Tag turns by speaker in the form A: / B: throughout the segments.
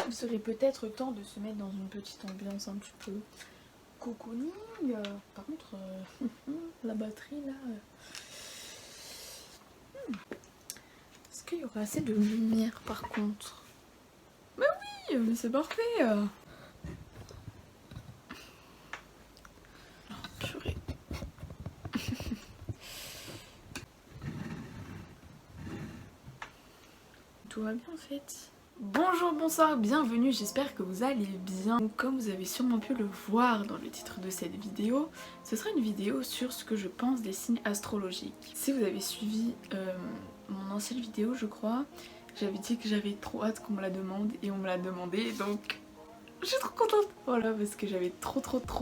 A: Il serait peut-être temps de se mettre dans une petite ambiance un petit peu cocooning. Par contre, la batterie là... Est-ce qu'il y aura assez de lumière par contre? Mais oui, mais c'est parfait. Oh, purée. Tout va bien en fait. Bonjour, bonsoir, bienvenue, j'espère que vous allez bien. Donc, comme vous avez sûrement pu le voir dans le titre de cette vidéo, ce sera une vidéo sur ce que je pense des signes astrologiques. Si vous avez suivi mon ancienne vidéo, je crois, j'avais dit que j'avais trop hâte qu'on me la demande et on me l'a demandé, donc je suis trop contente. Voilà, parce que j'avais trop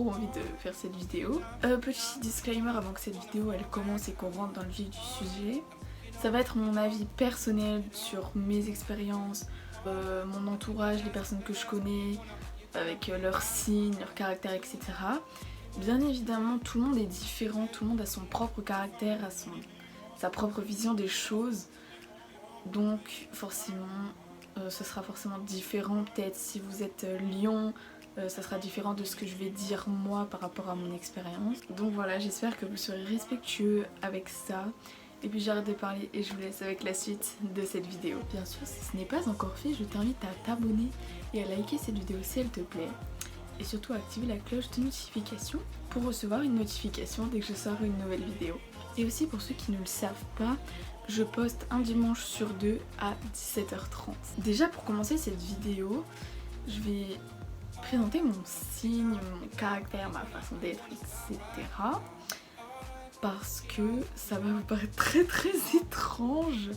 A: envie de faire cette vidéo. Petit disclaimer avant que cette vidéo elle commence et qu'on rentre dans le vif du sujet. Ça va être mon avis personnel sur mes expériences, mon entourage, les personnes que je connais, avec leurs signes, leur caractère, etc. Bien évidemment, tout le monde est différent, tout le monde a son propre caractère, a sa propre vision des choses. Donc forcément, ce sera forcément différent. Peut-être si vous êtes lion, ça sera différent de ce que je vais dire moi par rapport à mon expérience. Donc voilà, j'espère que vous serez respectueux avec ça. Et puis j'arrête de parler et je vous laisse avec la suite de cette vidéo. Bien sûr, si ce n'est pas encore fait, je t'invite à t'abonner et à liker cette vidéo si elle te plaît. Et surtout à activer la cloche de notification pour recevoir une notification dès que je sors une nouvelle vidéo. Et aussi pour ceux qui ne le savent pas, je poste un dimanche sur deux à 17h30. Déjà pour commencer cette vidéo, je vais présenter mon signe, mon caractère, ma façon d'être, etc. Parce que ça va vous paraître très étrange,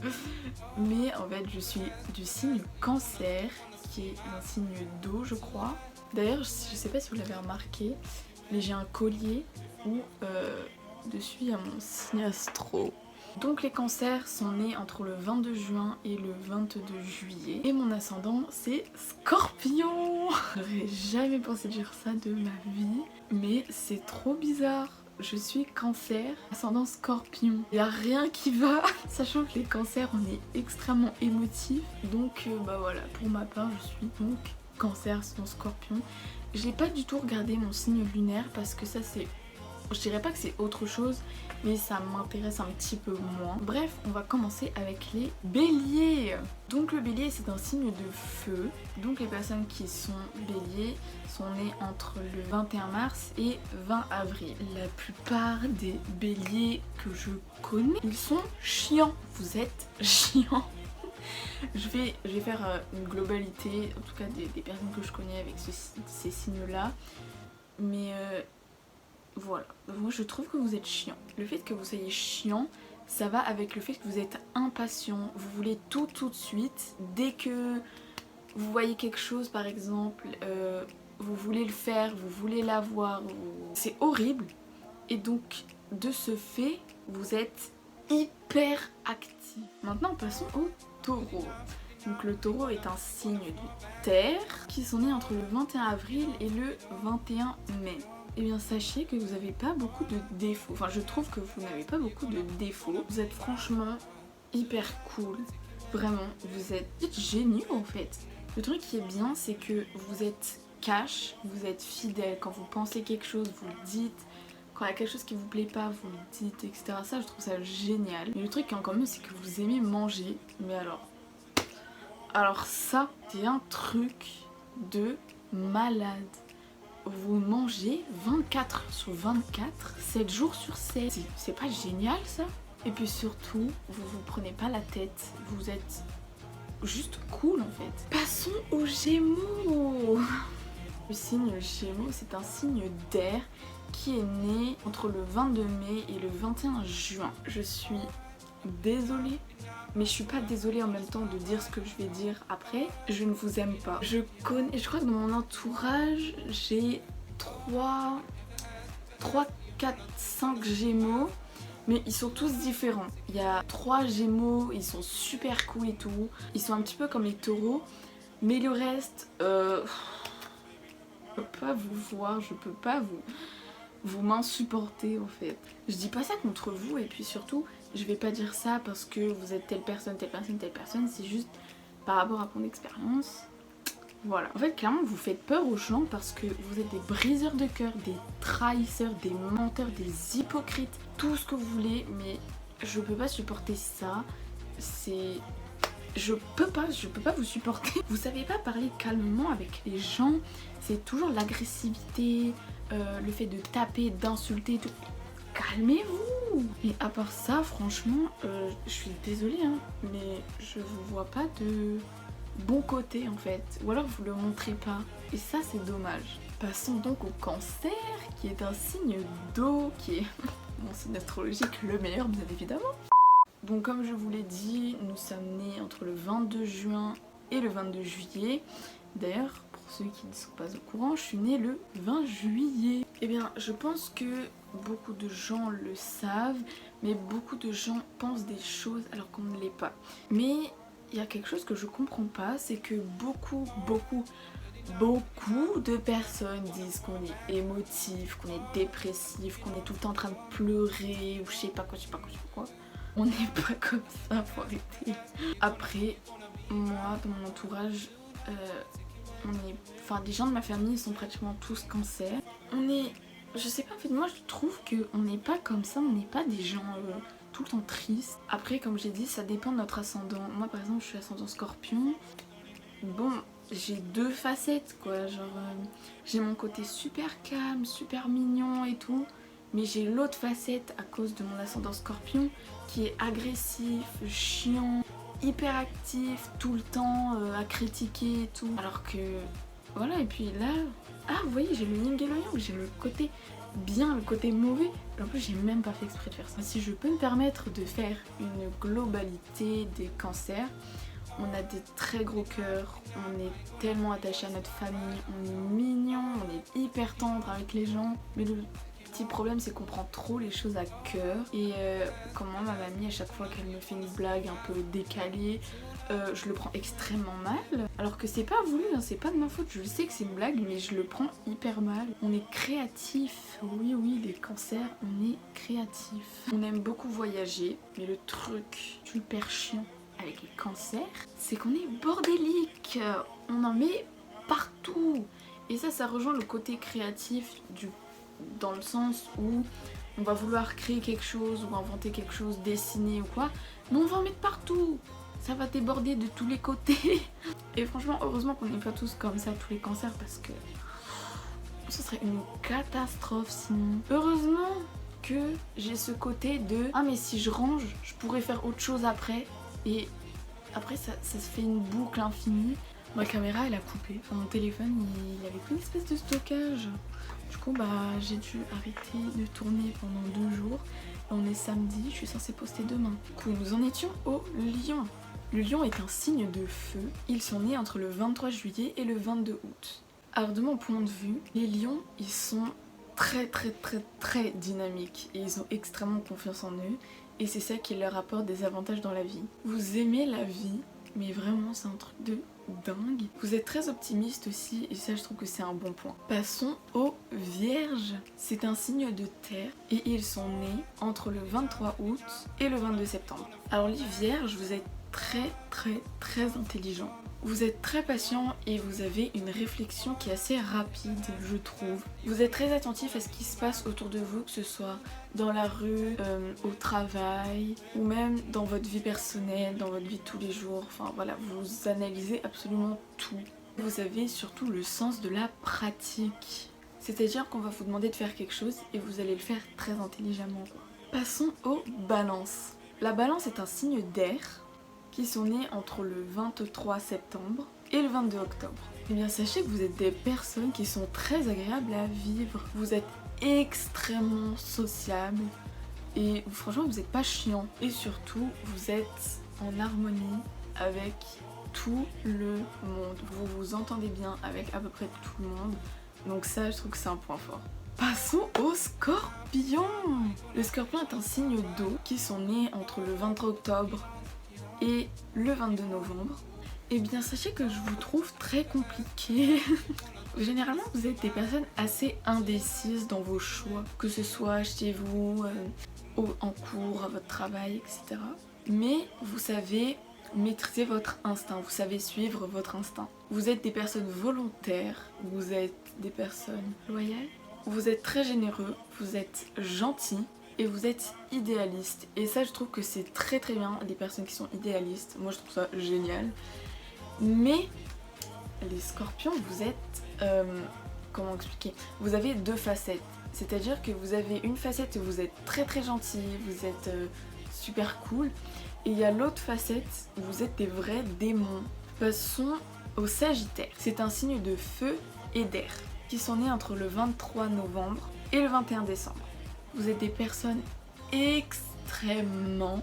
A: mais en fait je suis du signe Cancer, qui est un signe d'eau je crois. D'ailleurs je sais pas si vous l'avez remarqué, mais j'ai un collier où dessus il y a mon signe astro. Donc les cancers sont nés entre le 22 juin et le 22 juillet. Et mon ascendant c'est Scorpion. J'aurais jamais pensé dire ça de ma vie, mais c'est trop bizarre. Je suis Cancer, ascendant Scorpion. Il n'y a rien qui va, sachant que les cancers on est extrêmement émotifs. Donc bah voilà, pour ma part je suis donc Cancer, ascendant Scorpion. Je n'ai pas du tout regardé mon signe lunaire parce que ça c'est... Je dirais pas que c'est autre chose, mais ça m'intéresse un petit peu moins. Bref, on va commencer avec les béliers. Donc le bélier c'est un signe de feu. Donc les personnes qui sont béliers sont nées entre le 21 mars et 20 avril. La plupart des béliers que je connais, ils sont chiants. Vous êtes chiants. Je vais faire une globalité, en tout cas des personnes que je connais avec ces signes-là. Mais... voilà, moi je trouve que vous êtes chiant. Le fait que vous soyez chiant, ça va avec le fait que vous êtes impatient. Vous voulez tout de suite. Dès que vous voyez quelque chose par exemple, vous voulez le faire, vous voulez l'avoir. C'est horrible. Et donc de ce fait, vous êtes hyper actif. Maintenant passons au taureau. Donc le taureau est un signe de terre qui sont nés entre le 21 avril et le 21 mai. Eh bien sachez que vous n'avez pas beaucoup de défauts. Enfin je trouve que vous n'avez pas beaucoup de défauts. Vous êtes franchement hyper cool. Vraiment, vous êtes géniaux en fait. Le truc qui est bien c'est que vous êtes cash, vous êtes fidèle. Quand vous pensez quelque chose, vous le dites. Quand il y a quelque chose qui vous plaît pas, vous le dites, etc. Ça je trouve ça génial. Mais le truc qui est encore mieux c'est que vous aimez manger. Mais alors ça c'est un truc de malade. Vous mangez 24 heures sur 24, 7 jours sur 7. C'est pas génial ça? Et puis surtout, vous vous prenez pas la tête, vous êtes juste cool en fait. Passons aux Gémeaux. Le signe Gémeaux, c'est un signe d'air qui est né entre le 22 mai et le 21 juin. Je suis désolée, mais je suis pas désolée en même temps de dire ce que je vais dire après. Je ne vous aime pas. Je crois que dans mon entourage, j'ai 3, 4, 5 Gémeaux, mais ils sont tous différents. Il y a 3 Gémeaux, ils sont super cool et tout. Ils sont un petit peu comme les taureaux, mais le reste, je peux pas vous voir, je peux pas vous m'insupportez en fait. Je dis pas ça contre vous et puis surtout je vais pas dire ça parce que vous êtes telle personne, c'est juste par rapport à mon expérience. Voilà. En fait, clairement, vous faites peur aux gens parce que vous êtes des briseurs de cœur, des trahisseurs, des menteurs, des hypocrites, tout ce que vous voulez, mais je peux pas supporter ça. Je peux pas vous supporter. Vous savez pas parler calmement avec les gens, c'est toujours l'agressivité, le fait de taper, d'insulter, tout. Calmez-vous. Et à part ça, franchement, je suis désolée, hein, mais je vous vois pas de bon côté en fait. Ou alors vous le montrez pas. Et ça, c'est dommage. Passons donc au cancer, qui est un signe d'eau, qui est mon signe astrologique le meilleur, bien évidemment. Donc comme je vous l'ai dit, nous sommes nés entre le 22 juin et le 22 juillet. D'ailleurs, pour ceux qui ne sont pas au courant, je suis née le 20 juillet. Eh bien, je pense que beaucoup de gens le savent, mais beaucoup de gens pensent des choses alors qu'on ne l'est pas. Mais il y a quelque chose que je comprends pas, c'est que beaucoup de personnes disent qu'on est émotif, qu'on est dépressif, qu'on est tout le temps en train de pleurer, ou je sais pas quoi. On n'est pas comme ça, faut arrêter. Après, moi, dans mon entourage, les gens de ma famille sont pratiquement tous cancer. Je sais pas, en fait, moi je trouve qu'on n'est pas comme ça, on n'est pas des gens tout le temps tristes. Après, comme j'ai dit, ça dépend de notre ascendant. Moi, par exemple, je suis ascendant Scorpion. Bon, j'ai deux facettes, quoi. Genre, j'ai mon côté super calme, super mignon et tout. Mais j'ai l'autre facette à cause de mon ascendant Scorpion qui est agressif, chiant, hyperactif, tout le temps à critiquer et tout. Alors que voilà, et puis là, vous voyez, j'ai le yin et le yang, j'ai le côté bien, le côté mauvais. En plus, j'ai même pas fait exprès de faire ça. Si je peux me permettre de faire une globalité des cancers, on a des très gros cœurs, on est tellement attaché à notre famille, on est mignon, on est hyper tendre avec les gens, mais le petit problème c'est qu'on prend trop les choses à cœur. Et comment ma mamie, à chaque fois qu'elle me fait une blague un peu décalée, je le prends extrêmement mal, alors que c'est pas voulu, hein, c'est pas de ma faute, je sais que c'est une blague, mais je le prends hyper mal. On est créatif, oui, les cancers, on est créatif. On aime beaucoup voyager, mais le truc super chiant avec les cancers, c'est qu'on est bordélique, on en met partout. Et ça rejoint le côté créatif dans le sens où on va vouloir créer quelque chose ou inventer quelque chose, dessiner ou quoi, mais on va en mettre partout. Ça va déborder de tous les côtés. Et franchement, heureusement qu'on n'est pas tous comme ça, tous les cancers, parce que ce serait une catastrophe sinon. Heureusement que j'ai ce côté de mais si je range, je pourrais faire autre chose après. Et après, ça se fait une boucle infinie. Ma caméra, elle a coupé. Enfin, mon téléphone, il avait plus une espèce de stockage. Du coup, j'ai dû arrêter de tourner pendant 2 jours. On est samedi, je suis censée poster demain. Du coup, nous en étions au lion. Le lion est un signe de feu. Ils sont nés entre le 23 juillet et le 22 août. Alors de mon point de vue, les lions, ils sont très dynamiques et ils ont extrêmement confiance en eux. Et c'est ça qui leur apporte des avantages dans la vie. Vous aimez la vie, mais vraiment c'est un truc de dingue. Vous êtes très optimiste aussi et ça je trouve que c'est un bon point. Passons aux vierges. C'est un signe de terre et ils sont nés entre le 23 août et le 22 septembre. Alors les vierges, vous êtes très intelligents. Vous êtes très patient et vous avez une réflexion qui est assez rapide, je trouve. Vous êtes très attentif à ce qui se passe autour de vous, que ce soit dans la rue, au travail, ou même dans votre vie personnelle, dans votre vie de tous les jours. Enfin voilà, vous analysez absolument tout. Vous avez surtout le sens de la pratique. C'est-à-dire qu'on va vous demander de faire quelque chose et vous allez le faire très intelligemment. Passons aux balances. La balance est un signe d'air qui sont nés entre le 23 septembre et le 22 octobre. Eh bien sachez que vous êtes des personnes qui sont très agréables à vivre. Vous êtes extrêmement sociables et franchement vous n'êtes pas chiant. Et surtout vous êtes en harmonie avec tout le monde. Vous vous entendez bien avec à peu près tout le monde. Donc ça je trouve que c'est un point fort. Passons au scorpion. Le scorpion est un signe d'eau qui sont nés entre le 23 octobre et le 22 novembre. Eh bien sachez que je vous trouve très compliqué. Généralement vous êtes des personnes assez indécises dans vos choix, que ce soit chez vous, en cours, à votre travail, etc. Mais vous savez maîtrisez votre instinct, vous savez suivre votre instinct. Vous êtes des personnes volontaires, vous êtes des personnes loyales, vous êtes très généreux, vous êtes gentils et vous êtes idéalistes. Et ça je trouve que c'est très très bien les personnes qui sont idéalistes, moi je trouve ça génial. Mais les scorpions, vous êtes... comment expliquer? Vous avez deux facettes. C'est-à-dire que vous avez une facette où vous êtes très très gentil, vous êtes super cool. Et il y a l'autre facette où vous êtes des vrais démons. Passons au Sagittaire. C'est un signe de feu et d'air qui sont nés entre le 23 novembre et le 21 décembre. Vous êtes des personnes extrêmement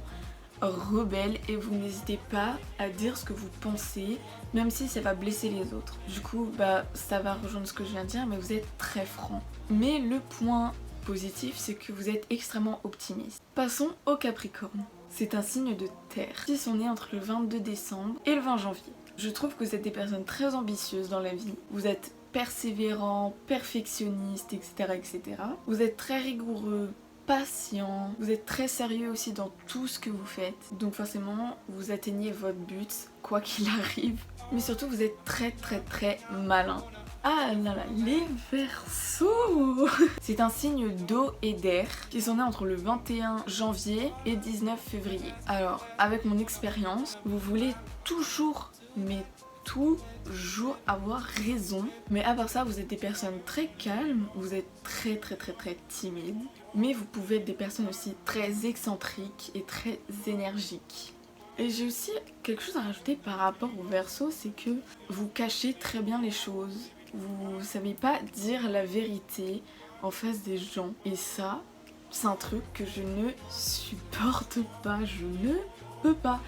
A: rebelles et vous n'hésitez pas à dire ce que vous pensez, même si ça va blesser les autres. Du coup, ça va rejoindre ce que je viens de dire, mais vous êtes très franc. Mais le point positif, c'est que vous êtes extrêmement optimiste. Passons au Capricorne. C'est un signe de terre qui sont nés entre le 22 décembre et le 20 janvier. Je trouve que vous êtes des personnes très ambitieuses dans la vie. Vous êtes persévérants, perfectionnistes, etc., etc. Vous êtes très rigoureux, patient, vous êtes très sérieux aussi dans tout ce que vous faites. Donc forcément, vous atteignez votre but, quoi qu'il arrive. Mais surtout, vous êtes très très très malin. Ah là là, les Verseaux. C'est un signe d'eau et d'air qui sont nés entre le 21 janvier et 19 février. Alors, avec mon expérience, vous voulez toujours, mais toujours avoir raison. Mais à part ça, vous êtes des personnes très calmes, vous êtes très très très très timides. Mais vous pouvez être des personnes aussi très excentriques et très énergiques. Et j'ai aussi quelque chose à rajouter par rapport au Verseau, c'est que vous cachez très bien les choses. Vous savez pas dire la vérité en face des gens. Et ça, c'est un truc que je ne supporte pas. Je ne peux pas.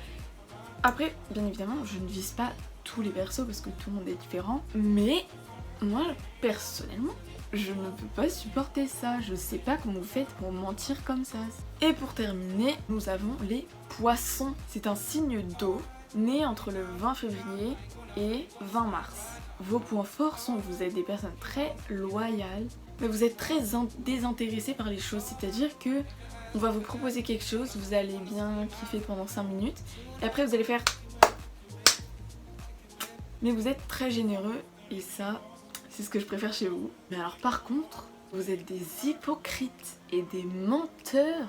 A: Après, bien évidemment, je ne vise pas tous les Verseaux parce que tout le monde est différent. Mais moi, personnellement, je ne peux pas supporter ça. Je sais pas comment vous faites pour mentir comme ça. Et pour terminer, nous avons les Poissons. C'est un signe d'eau né entre le 20 février et 20 mars. Vos points forts sont que vous êtes des personnes très loyales, mais vous êtes très désintéressés par les choses. C'est-à-dire que on va vous proposer quelque chose, vous allez bien kiffer pendant 5 minutes, et après vous allez faire... Mais vous êtes très généreux, et ça, c'est ce que je préfère chez vous. Mais alors par contre, vous êtes des hypocrites et des menteurs,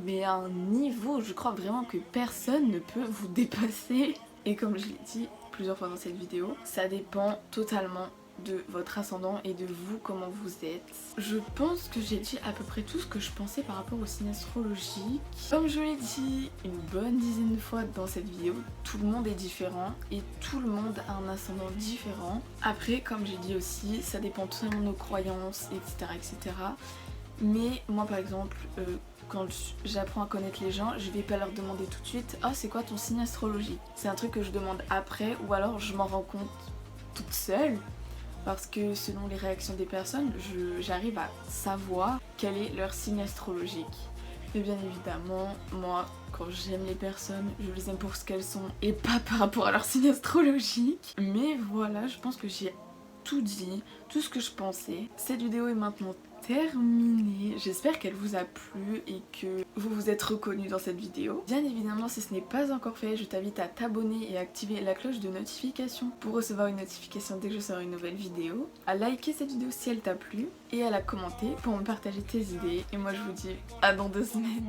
A: mais à un niveau, je crois vraiment que personne ne peut vous dépasser. Et comme je l'ai dit plusieurs fois dans cette vidéo, ça dépend totalement de votre ascendant et de vous, comment vous êtes. Je pense que j'ai dit à peu près tout ce que je pensais par rapport au signe astrologique. Comme je l'ai dit une bonne dizaine de fois dans cette vidéo, tout le monde est différent et tout le monde a un ascendant différent. Après, comme j'ai dit aussi, ça dépend totalement de nos croyances, etc., etc. Mais moi par exemple, quand j'apprends à connaître les gens, je vais pas leur demander tout de suite « Ah, c'est quoi ton signe astrologique ?» C'est un truc que je demande après, ou alors je m'en rends compte toute seule. Parce que selon les réactions des personnes, j'arrive à savoir quel est leur signe astrologique. Et bien évidemment, moi, quand j'aime les personnes, je les aime pour ce qu'elles sont et pas par rapport à leur signe astrologique. Mais voilà, je pense que j'ai tout dit, tout ce que je pensais. Cette vidéo est maintenant terminée. J'espère qu'elle vous a plu et que vous vous êtes reconnus dans cette vidéo. Bien évidemment, si ce n'est pas encore fait, je t'invite à t'abonner et à activer la cloche de notification pour recevoir une notification dès que je sors une nouvelle vidéo, à liker cette vidéo si elle t'a plu et à la commenter pour me partager tes idées. Et moi je vous dis à dans 2 semaines.